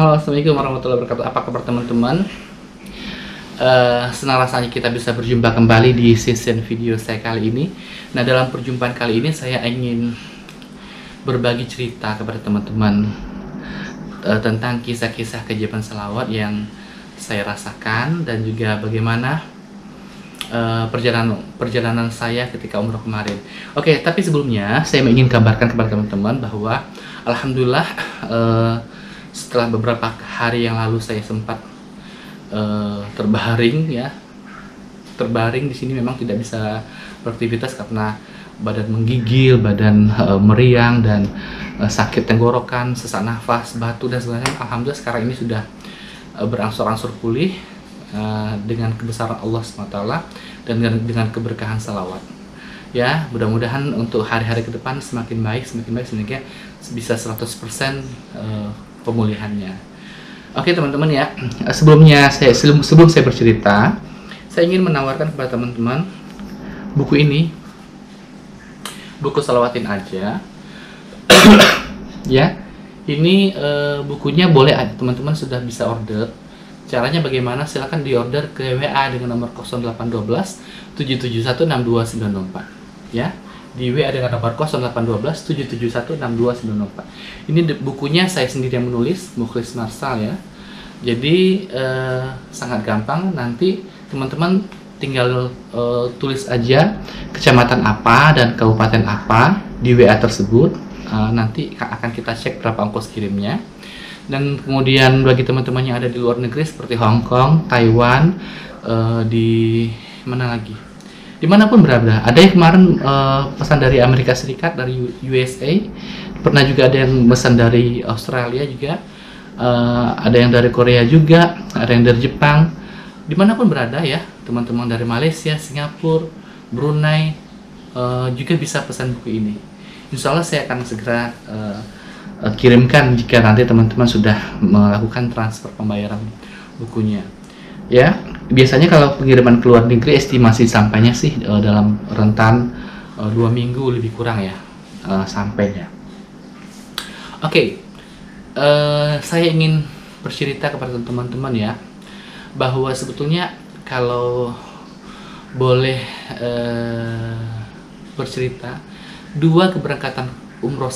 Halo, assalamualaikum warahmatullahi wabarakatuh. Apa kabar teman-teman? Senang rasanya kita bisa berjumpa kembali di session video saya kali ini. Nah, dalam perjumpaan kali ini saya ingin berbagi cerita kepada teman-teman tentang kisah-kisah keajaiban selawat yang saya rasakan dan juga bagaimana perjalanan saya ketika umroh kemarin. Oke, tapi sebelumnya saya ingin kabarkan kepada teman-teman bahwa alhamdulillah setelah beberapa hari yang lalu saya sempat terbaring di sini. Memang tidak bisa beraktivitas karena badan menggigil, badan meriang dan sakit tenggorokan, sesak nafas, batu dan sebagainya. Alhamdulillah sekarang ini sudah berangsur-angsur pulih dengan kebesaran Allah SWT dan dengan keberkahan salawat. Ya, mudah-mudahan untuk hari-hari ke depan semakin baik sehingga bisa 100% pemulihannya. Oke teman-teman ya, sebelum saya bercerita, saya ingin menawarkan kepada teman-teman buku ini, buku Salawatin Aja. Ya, ini bukunya boleh teman-teman sudah bisa order. Caranya bagaimana? Silahkan diorder ke WA dengan nomor 0812 771 62904. Ya, di WA dengan nomor 0812 771 62904. Ini bukunya saya sendiri yang menulis, Mukhlis Marsal ya. Jadi sangat gampang. Nanti teman-teman tinggal tulis aja kecamatan apa dan kabupaten apa di WA tersebut. Nanti akan kita cek berapa ongkos kirimnya. Dan kemudian bagi teman-teman yang ada di luar negeri seperti Hong Kong, Taiwan, di mana lagi? Dimanapun berada. Ada yang kemarin pesan dari Amerika Serikat, dari USA. Pernah juga ada yang pesan dari Australia juga. Ada yang dari Korea juga, ada yang dari Jepang. Dimanapun berada ya, teman-teman dari Malaysia, Singapura, Brunei juga bisa pesan buku ini. Insya Allah saya akan segera kirimkan jika nanti teman-teman sudah melakukan transfer pembayaran bukunya. Ya, biasanya kalau pengiriman ke luar negeri estimasi sampainya sih dalam rentan 2 minggu lebih kurang ya sampainya. Oke, saya ingin bercerita kepada teman-teman ya, bahwa sebetulnya kalau boleh bercerita, keberangkatan umroh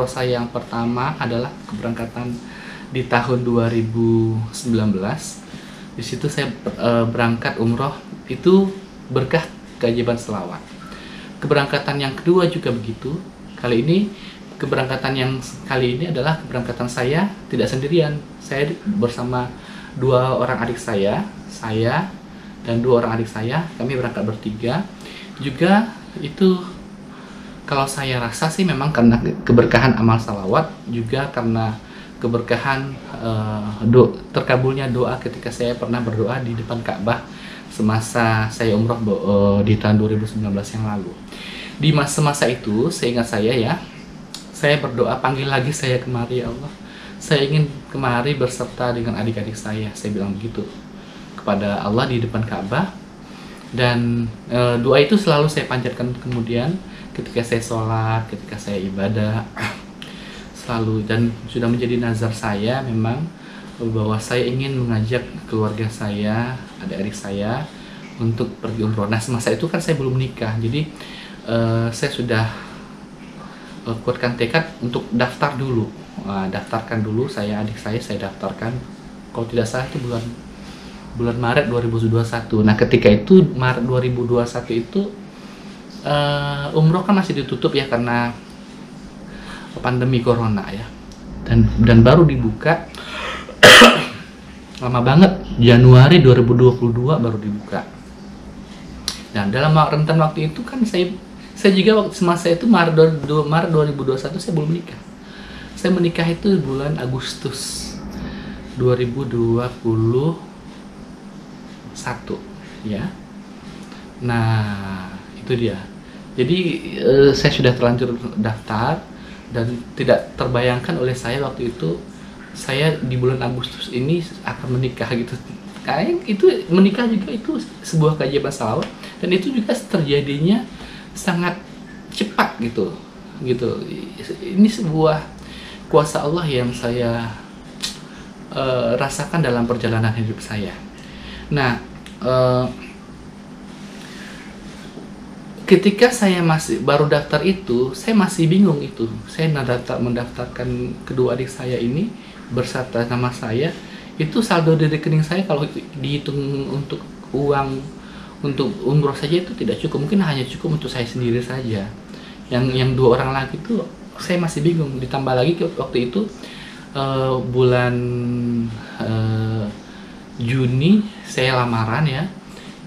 saya yang pertama adalah keberangkatan di tahun 2019. Di situ saya berangkat umroh, itu berkah keajaiban selawat. Keberangkatan yang kedua juga begitu. Keberangkatan yang kali ini adalah keberangkatan saya tidak sendirian. Saya bersama 2 orang adik saya dan 2 orang adik saya, kami berangkat bertiga. Juga itu kalau saya rasa sih memang karena keberkahan amal salawat, juga karena keberkahan terkabulnya doa ketika saya pernah berdoa di depan Ka'bah semasa saya umroh di tahun 2019 yang lalu. Di masa-masa itu, seingat saya ya, saya berdoa, panggil lagi saya kemari ya Allah. Saya ingin kemari berserta dengan adik-adik saya bilang begitu kepada Allah di depan Ka'bah. Dan doa itu selalu saya panjatkan kemudian ketika saya sholat, ketika saya ibadah, selalu. Dan sudah menjadi nazar saya memang bahwa saya ingin mengajak keluarga saya, adik-adik saya untuk pergi umroh. Nah, semasa itu kan saya belum menikah, jadi saya sudah kuatkan tekad untuk daftar dulu. Daftarkan dulu adik saya daftarkan. Kalau tidak salah itu bulan Maret 2021. Nah, ketika itu Maret 2021 itu umroh kan masih ditutup ya karena pandemi corona ya, dan baru dibuka lama banget, Januari 2022 baru dibuka. Dan dalam rentan waktu itu kan saya juga waktu semasa itu Maret 2021 saya belum menikah. Saya menikah itu bulan Agustus 2021 ya. Nah, itu dia. Jadi saya sudah terlanjur daftar dan tidak terbayangkan oleh saya waktu itu saya di bulan Agustus ini akan menikah gitu. Kayak itu menikah juga itu sebuah keajaiban salawat, dan itu juga terjadinya sangat cepat gitu. Ini sebuah kuasa Allah yang saya rasakan dalam perjalanan hidup saya. Nah, eh, ketika saya masih baru daftar itu, saya masih bingung itu. Saya mendaftarkan kedua adik saya ini berserta nama saya. Itu saldo di rekening saya kalau dihitung untuk uang untuk umroh saja itu tidak cukup. Mungkin hanya cukup untuk saya sendiri saja. Yang dua orang lagi itu saya masih bingung. Ditambah lagi waktu itu bulan Juni saya lamaran ya.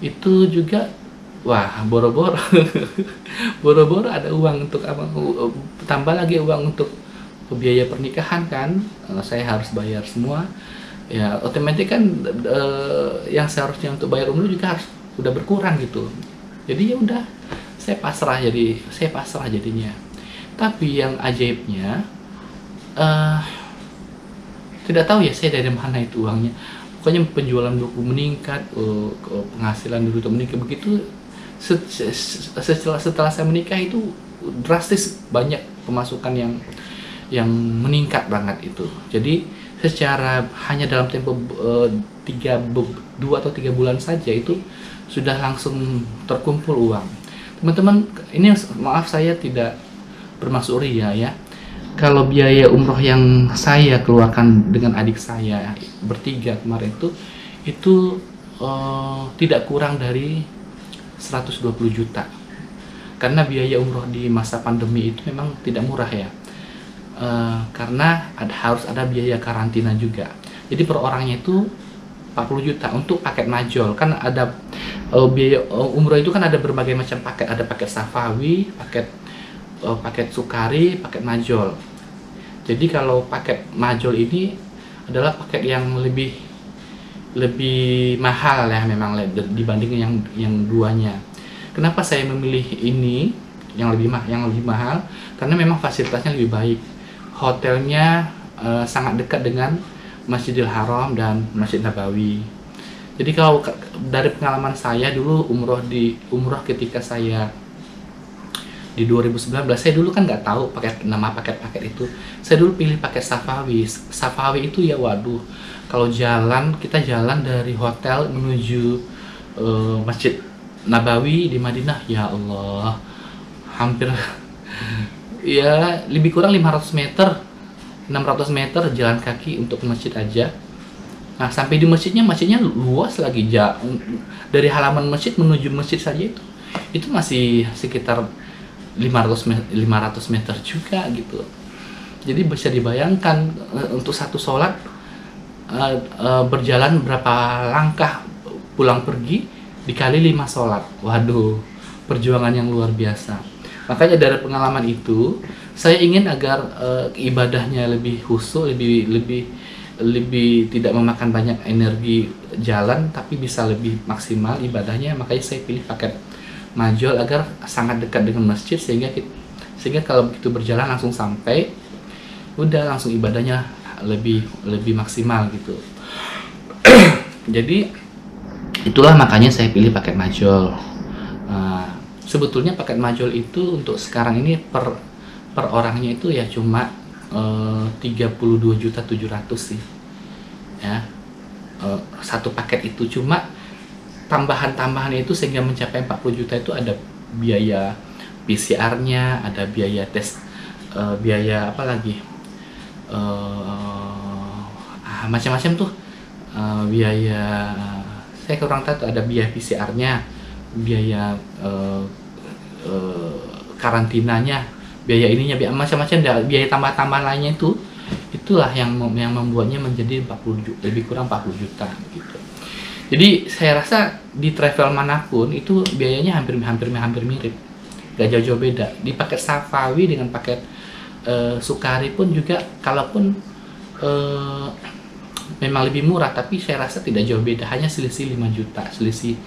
Itu juga wah, boro-boro boro-boro ada uang untuk apa, tambah lagi uang untuk biaya pernikahan kan. Saya harus bayar semua ya, otomatis kan yang seharusnya untuk bayar umroh juga harus udah berkurang gitu. Jadi ya udah saya pasrah jadinya. Tapi yang ajaibnya tidak tahu ya saya dari mana itu uangnya. Pokoknya penjualan buku meningkat, penghasilan dulu meningkat begitu. Setelah saya menikah itu drastis banyak pemasukan yang meningkat banget itu. Jadi secara hanya dalam tempo 2 atau 3 bulan saja itu sudah langsung terkumpul uang. Teman-teman, ini maaf saya tidak bermaksud ria ya. Kalau biaya umroh yang saya keluarkan dengan adik saya bertiga kemarin itu tidak kurang dari 120 juta. Karena biaya umroh di masa pandemi itu memang tidak murah ya. Karena harus ada biaya karantina juga. Jadi per orangnya itu 40 juta untuk paket majol. Kan ada biaya umroh itu kan ada berbagai macam paket. Ada paket Safawi, paket Sukari, paket majol. Jadi kalau paket majol ini adalah paket yang lebih mahal ya memang dibanding yang duanya. Kenapa saya memilih ini yang lebih mahal? Karena memang fasilitasnya lebih baik. Hotelnya sangat dekat dengan Masjidil Haram dan Masjid Nabawi. Jadi kalau dari pengalaman saya dulu umroh ketika saya di 2019, saya dulu kan nggak tahu nama paket itu. Saya dulu pilih paket Safawi. Safawi itu ya waduh, kalau kita jalan dari hotel menuju Masjid Nabawi di Madinah, ya Allah, hampir ya lebih kurang 500 meter 600 meter jalan kaki untuk ke masjid aja. Nah sampai di masjidnya luas lagi, dari halaman masjid menuju masjid saja itu masih sekitar 500 meter juga gitu. Jadi bisa dibayangkan untuk satu sholat berjalan berapa langkah pulang pergi dikali 5 sholat. Waduh, perjuangan yang luar biasa. Makanya dari pengalaman itu saya ingin agar ibadahnya lebih khusyuk, lebih tidak memakan banyak energi jalan, tapi bisa lebih maksimal ibadahnya. Makanya saya pilih paket majol agar sangat dekat dengan masjid, sehingga kalau begitu berjalan langsung sampai, udah langsung ibadahnya lebih maksimal gitu. Jadi itulah makanya saya pilih paket majol. Sebetulnya paket majol itu untuk sekarang ini per orangnya itu ya cuma 32.700.000 sih ya, satu paket itu. Cuma tambahan itu sehingga mencapai 40 juta itu ada biaya PCR-nya, ada biaya tes, biaya apa lagi, macam-macam tuh, biaya saya kurang tahu tuh, ada biaya PCR-nya, biaya karantinanya, biaya ininya, macam-macam biaya tambah-tambahan lainnya itulah yang membuatnya menjadi lebih kurang 40 juta gitu. Jadi saya rasa di travel manapun itu biayanya hampir mirip, gak jauh-jauh beda. Di paket Safawi dengan paket Sukari pun juga, kalaupun memang lebih murah, tapi saya rasa tidak jauh beda, hanya selisih 5 juta, selisih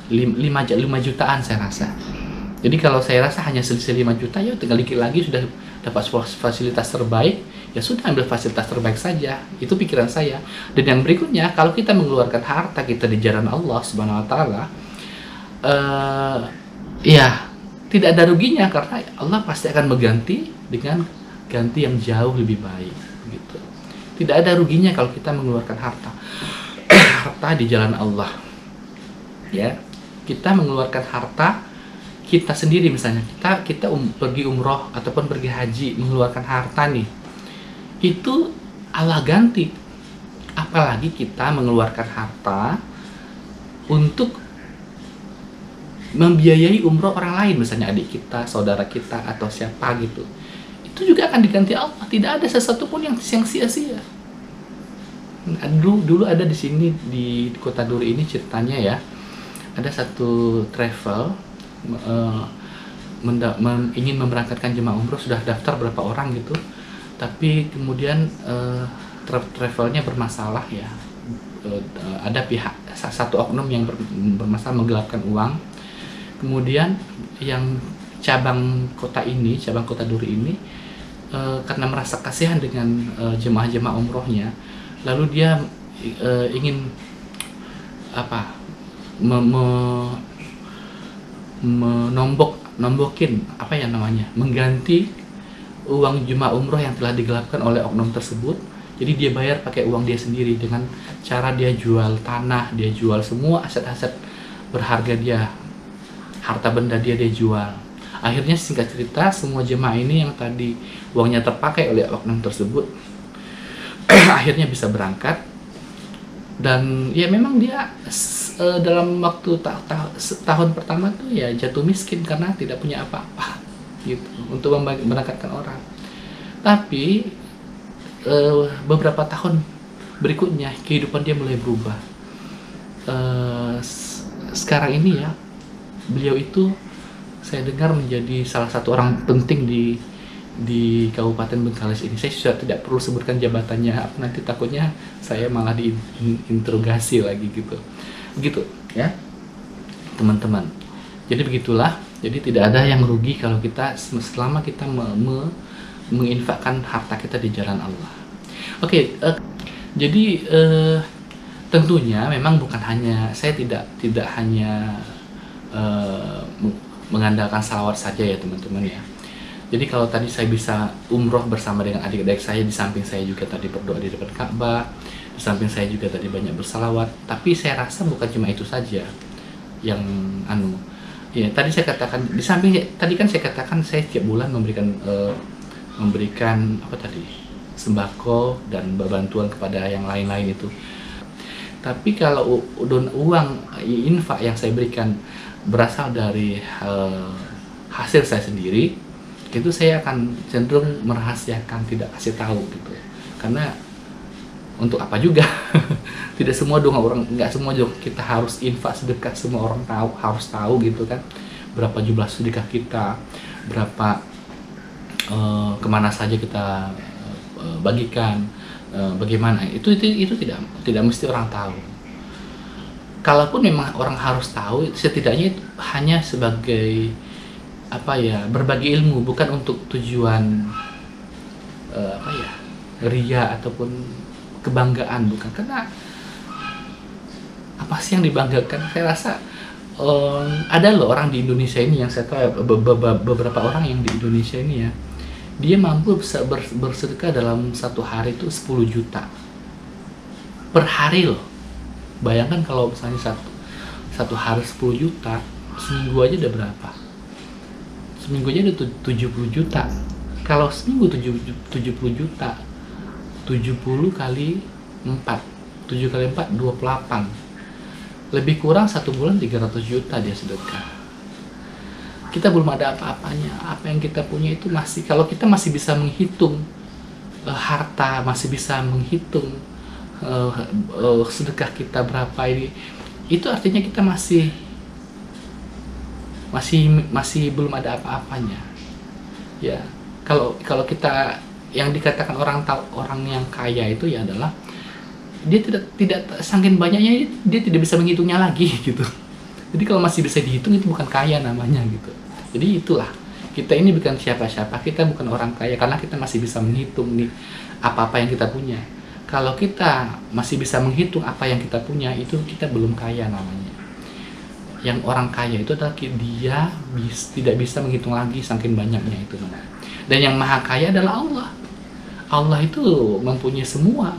5 jutaan saya rasa. Jadi kalau saya rasa hanya selisih 5 juta, ya tinggal dikit lagi sudah dapat fasilitas terbaik, ya sudah ambil fasilitas terbaik saja. Itu pikiran saya. Dan yang berikutnya, kalau kita mengeluarkan harta kita di jalan Allah Subhanahu wa taala, ya tidak ada ruginya, karena Allah pasti akan mengganti dengan ganti yang jauh lebih baik gitu. Tidak ada ruginya kalau kita mengeluarkan harta harta di jalan Allah, ya. Kita mengeluarkan harta kita sendiri, misalnya kita pergi umroh ataupun pergi haji, mengeluarkan harta nih, itu Allah ganti. Apalagi kita mengeluarkan harta untuk membiayai umroh orang lain, misalnya adik kita, saudara kita, atau siapa gitu, itu juga akan diganti Allah. Tidak ada sesuatu pun yang sia-sia. Dulu ada di sini di Kota Duri ini ceritanya ya, ada satu travel ingin memberangkatkan jemaah umroh, sudah daftar berapa orang gitu, tapi kemudian travelnya bermasalah ya. Ada pihak satu oknum yang bermasalah menggelapkan uang. Kemudian yang cabang kota Duri ini karena merasa kasihan dengan jemaah-jemaah umrohnya, lalu dia ingin nombokin mengganti uang jemaah umroh yang telah digelapkan oleh oknum tersebut. Jadi dia bayar pakai uang dia sendiri, dengan cara dia jual tanah, dia jual semua aset-aset berharga dia, harta benda dia jual. Akhirnya singkat cerita, semua jemaah ini yang tadi uangnya terpakai oleh oknum tersebut akhirnya bisa berangkat. Dan ya memang dia dalam waktu tahun pertama tuh ya jatuh miskin karena tidak punya apa-apa gitu untuk memberangkatkan orang. Tapi beberapa tahun berikutnya kehidupan dia mulai berubah. Sekarang ini ya, beliau itu saya dengar menjadi salah satu orang penting di Kabupaten Bengkalis ini. Saya sudah tidak perlu sebutkan jabatannya, nanti takutnya saya malah diinterogasi lagi gitu. Begitu ya teman-teman. Jadi begitulah. Jadi tidak ada yang rugi kalau kita selama kita menginfakkan harta kita di jalan Allah. Oke, jadi tentunya memang bukan hanya saya tidak hanya mengandalkan salawat saja ya teman-teman ya. Jadi kalau tadi saya bisa umroh bersama dengan adik-adik saya, di samping saya juga tadi berdoa di depan Ka'bah, di samping saya juga tadi banyak bersalawat. Tapi saya rasa bukan cuma itu saja yang ya tadi saya katakan, di samping tadi kan saya katakan saya tiap bulan memberikan sembako dan bantuan kepada yang lain-lain itu. Tapi kalau uang infak yang saya berikan berasal dari hasil saya sendiri, itu saya akan cenderung merahasiakan, tidak kasih tahu gitu. Karena untuk apa juga? Tidak semua dong orang, nggak semua juga kita harus infak sedekah semua orang harus tahu gitu kan. Berapa jumlah sedekah kita, berapa kemana saja kita bagikan, bagaimana itu tidak mesti orang tahu. Kalaupun memang orang harus tahu, setidaknya itu hanya sebagai berbagi ilmu, bukan untuk tujuan ria ataupun kebanggaan, bukan. Karena apa sih yang dibanggakan? Saya rasa ada loh orang di Indonesia ini yang saya tahu, beberapa orang yang di Indonesia ini ya, dia mampu bersedekah dalam satu hari itu 10 juta per hari loh. Bayangkan kalau misalnya satu hari 10 juta, seminggu aja udah berapa? Seminggu aja udah 70 juta. Kalau seminggu 70 juta, 70 kali 4, 7 kali 4, 28. Lebih kurang 1 bulan 300 juta dia sedekah. Kita belum ada apa-apanya. Apa yang kita punya itu masih, kalau kita masih bisa menghitung harta, masih bisa menghitung sedekah kita berapa ini, itu artinya kita masih belum ada apa-apanya ya. Kalau kita yang dikatakan orang yang kaya itu ya adalah dia tidak saking banyaknya dia tidak bisa menghitungnya lagi gitu. Jadi kalau masih bisa dihitung itu bukan kaya namanya gitu. Jadi itulah, kita ini bukan siapa-siapa, kita bukan orang kaya karena kita masih bisa menghitung nih apa-apa yang kita punya. Kalau kita masih bisa menghitung apa yang kita punya, itu kita belum kaya namanya. Yang orang kaya itu adalah dia tidak bisa menghitung lagi saking banyaknya itu. Dan yang maha kaya adalah Allah. Allah itu mempunyai semua,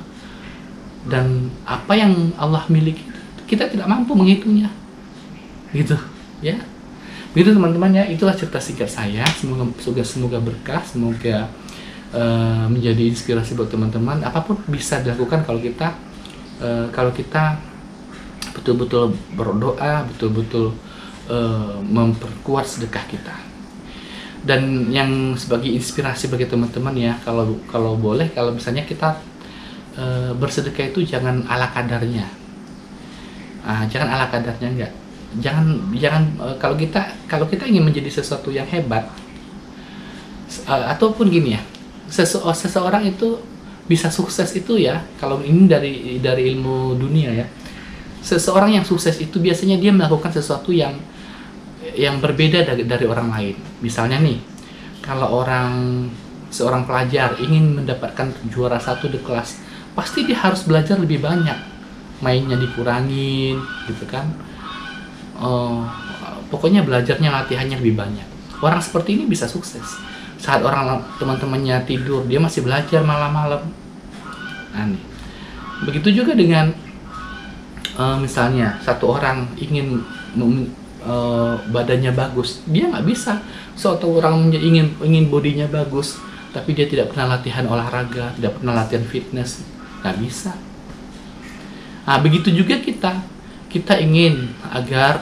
dan apa yang Allah miliki kita tidak mampu menghitungnya, gitu ya. Begitu teman-teman ya, itulah cerita singkat saya. Semoga berkah, semoga menjadi inspirasi buat teman-teman. Apapun bisa dilakukan kalau kita betul-betul berdoa, betul-betul memperkuat sedekah kita. Dan yang sebagai inspirasi bagi teman-teman ya, kalau boleh, kalau misalnya kita bersedekah itu jangan ala kadarnya. Jangan ala kadarnya, enggak. Jangan kalau kita ingin menjadi sesuatu yang hebat, ataupun gini ya, seseorang itu bisa sukses itu ya, kalau ini dari ilmu dunia ya, seseorang yang sukses itu biasanya dia melakukan sesuatu yang berbeda dari orang lain. Misalnya nih, kalau seorang pelajar ingin mendapatkan juara 1 di kelas, pasti dia harus belajar lebih banyak, mainnya dikurangin gitu kan. Pokoknya belajarnya, latihannya lebih banyak. Orang seperti ini bisa sukses. Saat teman-temannya tidur, dia masih belajar malam-malam. Nih. Begitu juga dengan misalnya satu orang ingin badannya bagus, dia nggak bisa. Suatu orang ingin bodinya bagus, tapi dia tidak pernah latihan olahraga, tidak pernah latihan fitness, nggak bisa. Begitu juga kita ingin agar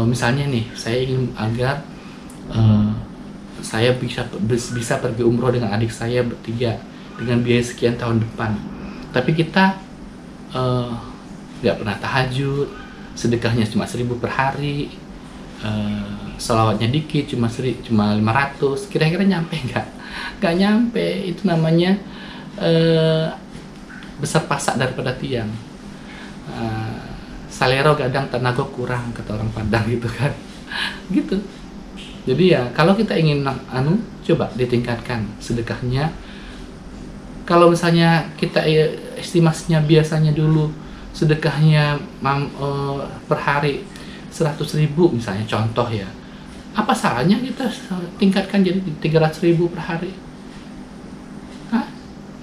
misalnya nih, saya ingin agar saya bisa pergi umroh dengan adik saya bertiga dengan biaya sekian tahun depan, tapi kita nggak pernah tahajud, sedekahnya cuma 1.000 per hari, sholawatnya dikit, cuma 500, kira-kira nyampe nggak? Nggak nyampe. Itu namanya besar pasak daripada tiang. Salero gadang tenaga kurang, kata orang Padang gitu kan. Gitu. Jadi ya, kalau kita ingin coba ditingkatkan sedekahnya. Kalau misalnya kita estimasinya biasanya dulu sedekahnya per hari 100.000 misalnya, contoh ya, apa salahnya kita tingkatkan jadi 300.000 per hari?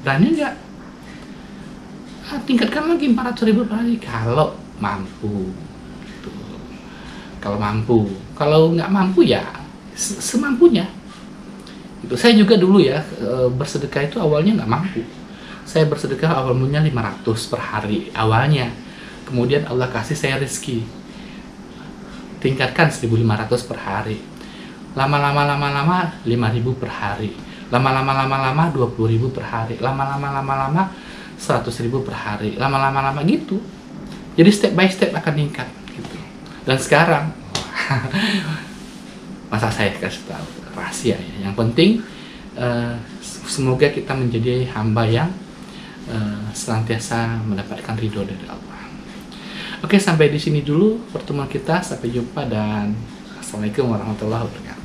Berani nggak? Tingkatkan lagi 400.000 per hari kalau mampu. Kalau mampu, kalau nggak mampu ya semampunya. Itu saya juga dulu ya, bersedekah itu awalnya nggak mampu. Saya bersedekah awalnya 500 per hari awalnya. Kemudian Allah kasih saya rezeki, tingkatkan 1.500 per hari. Lama-lama 5.000 per hari. Lama-lama 20.000 per hari. Lama-lama 100.000 per hari. Lama-lama gitu. Jadi step by step akan meningkat gitu. Dan sekarang masa saya kasih tahu rahasia ya. Yang penting semoga kita menjadi hamba yang senantiasa mendapatkan ridho dari Allah. Oke, sampai di sini dulu pertemuan kita. Sampai jumpa dan assalamualaikum warahmatullahi wabarakatuh.